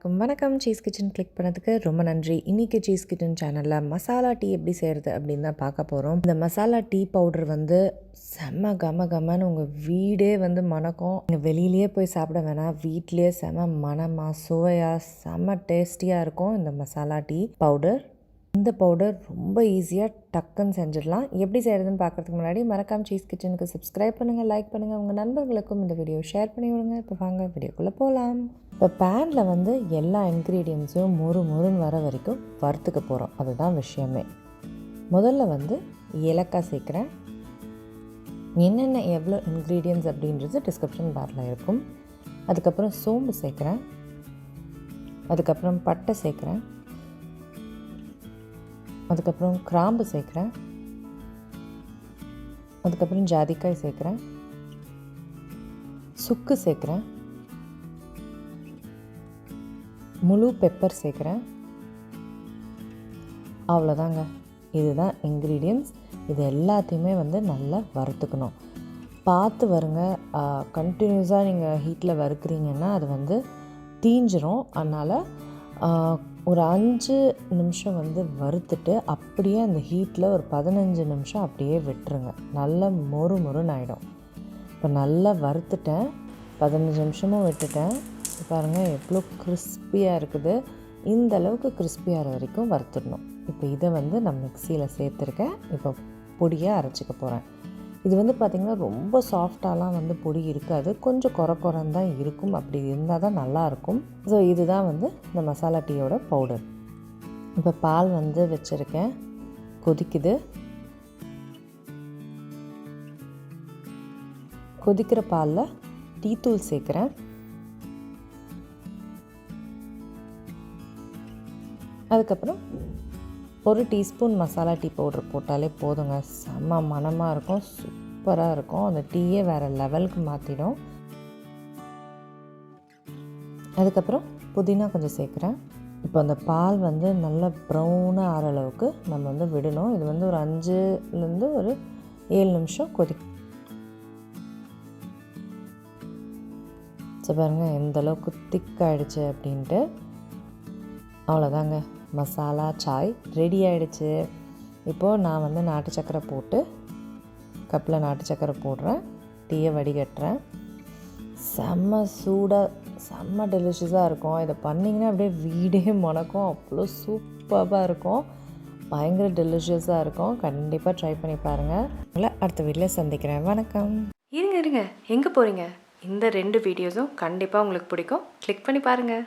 எல்லாருக்கும் வணக்கம். Cheese kitchen click பண்ணதுக்கு ரொம்ப நன்றி. இன்றைக்கி சீஸ் கிச்சன் சேனலில் மசாலா டீ எப்படி செய்கிறது அப்படின்னு தான் பார்க்க போகிறோம். இந்த மசாலா டீ பவுடர் வந்து செம்ம கமன்னு உங்கள் வீடே வந்து மணக்கும். நீங்கள் வெளியிலேயே போய் சாப்பிட வேணாம், வீட்டிலேயே செம்ம மணமாக சுவையாக செம்ம டேஸ்டியாக இருக்கும் இந்த மசாலா டீ பவுடர். இந்த பவுடர் ரொம்ப ஈஸியாக டக்குன்னு செஞ்சிடலாம். எப்படி செய்கிறதுன்னு பார்க்குறதுக்கு முன்னாடி மறக்காம சீஸ் கிச்சனுக்கு சப்ஸ்கிரைப் பண்ணுங்கள், லைக் பண்ணுங்கள், உங்கள் நண்பர்களுக்கும் இந்த வீடியோ ஷேர் பண்ணி விடுங்க. இப்போ வாங்க வீடியோக்குள்ளே போகலாம். இப்போ பேனில் வந்து எல்லா இன்க்ரீடியன்ஸும் மொறுன்னு வர வரைக்கும் வறுத்துக்க போகிறோம். அதுதான் விஷயமே. முதல்ல வந்து ஏலக்காய் சேர்க்குறேன். என்னென்ன எவ்வளோ இன்க்ரீடியன்ஸ் அப்படின்றது டிஸ்கிரிப்ஷன் பாரில் இருக்கும். அதுக்கப்புறம் சோம்பு சேர்க்குறேன். அதுக்கப்புறம் பட்டை சேர்க்குறேன். அதுக்கப்புறம் கிராம்பு சேர்க்குறேன். அதுக்கப்புறம் ஜாதிக்காய் சேர்க்குறேன். சுக்கு சேர்க்குறேன். முழு பெப்பர் சேர்க்குறேன். அவ்வளோதாங்க. இதுதான் இன்க்ரீடியன்ஸ். இது எல்லாத்தையுமே வந்து நல்லா வறுத்துக்கணும். பார்த்து வருங்க. கண்டினியூஸாக நீங்கள் ஹீட்டில் வறுக்கிறீங்கன்னா அது வந்து தீஞ்சிரும். அதனால் ஒரு 5 நிமிஷம் வந்து வறுத்துட்டு அப்படியே அந்த ஹீட்டில் ஒரு 15 நிமிஷம் அப்படியே விட்டுருங்க. நல்லா மொறுன்னு ஆகிடும். இப்போ நல்லா வறுத்துட்டேன். 15 நிமிஷமும் விட்டுட்டேன். பாருங்கள் எவ்வளோ கிறிஸ்பியாக இருக்குது. இந்த அளவுக்கு கிறிஸ்பியாகிற வரைக்கும் வறுத்துடணும். இப்போ இதை வந்து நான் மிக்சியில் சேர்த்துருக்கேன். இப்போ பொடியாக அரைச்சிக்க போகிறேன். இது வந்து பார்த்திங்கன்னா ரொம்ப சாஃப்டாலாம் வந்து பொடி இருக்காது, கொஞ்சம் குறன்னு தான் இருக்கும். அப்படி இருந்தால் தான் நல்லாயிருக்கும். ஸோ இதுதான் வந்து இந்த மசாலா டீயோட பவுடர். இப்போ பால் வந்து வச்சுருக்கேன், கொதிக்குது. கொதிக்கிற பாலில் டீத்தூள் சேர்க்குறேன். அதுக்கப்புறம் 1 டீஸ்பூன் மசாலா டீ பவுடர் போட்டாலே போதுங்க. செம்ம மணமாக இருக்கும், சூப்பராக இருக்கும். அந்த டீயே வேறு லெவலுக்கு மாற்றிடும். அதுக்கப்புறம் புதினா கொஞ்சம் சேர்க்குறேன். இப்போ அந்த பால் வந்து நல்லா ப்ரௌனாக ஆகிற அளவுக்கு நம்ம வந்து விடணும். இது வந்து ஒரு 5லேருந்து ஒரு 7 நிமிஷம் ஸோ பாருங்கள் எந்த அளவுக்கு திக்காகிடுச்சு அப்படின்ட்டு. அவ்வளோதாங்க, மசாலா சாய் ரெடி ஆகிடுச்சு. இப்போது நான் வந்து நாட்டு சக்கரை போட்டு கப்பில் நாட்டு சக்கரை போடுறேன். டீயை வடிகட்டுறேன். செம்ம சூடாக செம்ம டெலிஷியஸாக இருக்கும். இதை பண்ணிங்கன்னா அப்படியே வீடே மணக்கும். அவ்வளோ சூப்பராக இருக்கும். பயங்கர டெலிஷியஸாக இருக்கும். கண்டிப்பாக ட்ரை பண்ணி பாருங்கள். அடுத்த வீட்டில் சந்திக்கிறேன். வணக்கம். இருங்க எங்கே போகிறீங்க? இந்த 2 வீடியோஸும் கண்டிப்பாக உங்களுக்கு பிடிக்கும். கிளிக் பண்ணி பாருங்கள்.